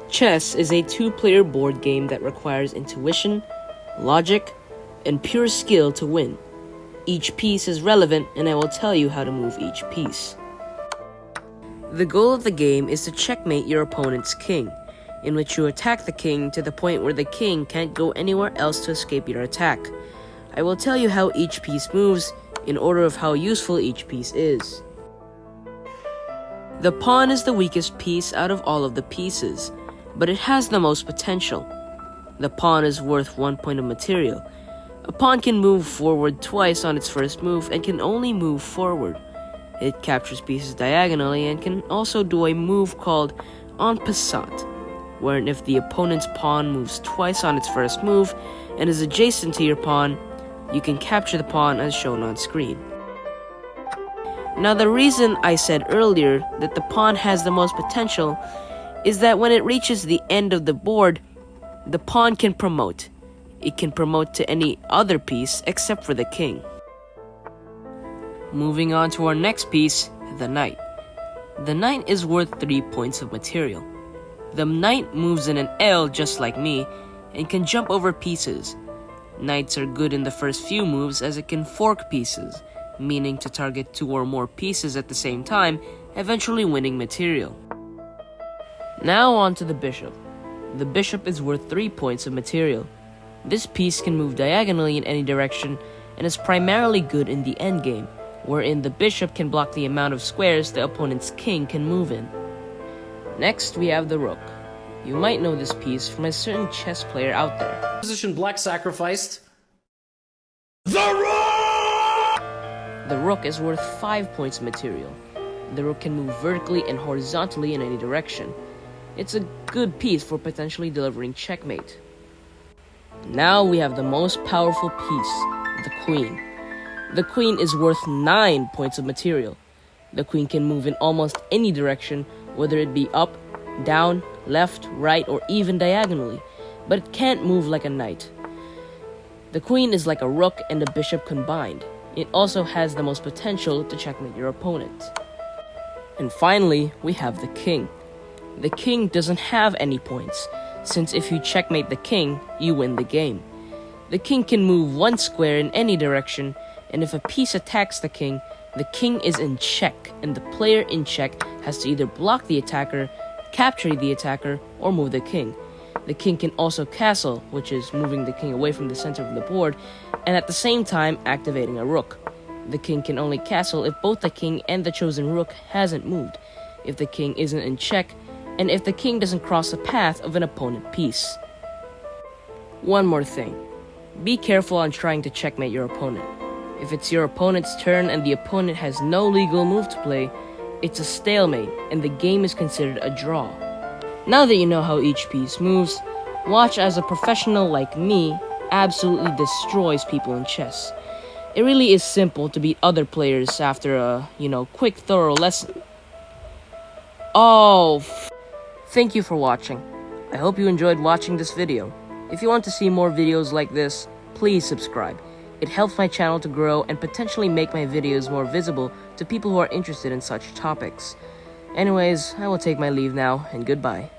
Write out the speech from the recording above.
Chess is a two-player board game that requires intuition, logic, and pure skill to win. Each piece is relevant, and I will tell you how to move each piece. The goal of the game is to checkmate your opponent's king, in which you attack the king to the point where the king can't go anywhere else to escape your attack. I will tell you how each piece moves, in order of how useful each piece is. The pawn is the weakest piece out of all of the pieces, but it has the most potential. The pawn is worth 1 point of material. A pawn can move forward twice on its first move and can only move forward. It captures pieces diagonally and can also do a move called en passant, wherein if the opponent's pawn moves twice on its first move and is adjacent to your pawn, you can capture the pawn as shown on screen. Now, the reason I said earlier that the pawn has the most potential is that when it reaches the end of the board, the pawn can promote. It can promote to any other piece except for the king. Moving on to our next piece, the knight. The knight is worth 3 points of material. The knight moves in an L just like me and can jump over pieces. Knights are good in the first few moves as it can fork pieces, meaning to target 2 or more pieces at the same time, eventually winning material. Now on to the bishop. The bishop is worth 3 points of material. This piece can move diagonally in any direction and is primarily good in the endgame, wherein the bishop can block the amount of squares the opponent's king can move in. Next, we have the rook. You might know this piece from a certain chess player out there. Position black sacrificed. The rook! The rook is worth 5 points of material. The rook can move vertically and horizontally in any direction. It's a good piece for potentially delivering checkmate. Now we have the most powerful piece, the queen. The queen is worth 9 points of material. The queen can move in almost any direction, whether it be up, down, left, right, or even diagonally, but it can't move like a knight. The queen is like a rook and a bishop combined. It also has the most potential to checkmate your opponent. And finally, we have the king. The king doesn't have any points, since if you checkmate the king, you win the game. The king can move 1 square in any direction, and if a piece attacks the king is in check, and the player in check has to either block the attacker, capture the attacker, or move the king. The king can also castle, which is moving the king away from the center of the board, and at the same time activating a rook. The king can only castle if both the king and the chosen rook hasn't moved, if the king isn't in check, and if the king doesn't cross the path of an opponent piece. One more thing. Be careful on trying to checkmate your opponent. If it's your opponent's turn and the opponent has no legal move to play, it's a stalemate and the game is considered a draw. Now that you know how each piece moves, watch as a professional like me absolutely destroys people in chess. It really is simple to beat other players after a, quick thorough lesson. Thank you for watching. I hope you enjoyed watching this video. If you want to see more videos like this, please subscribe. It helps my channel to grow and potentially make my videos more visible to people who are interested in such topics. Anyways, I will take my leave now, and goodbye.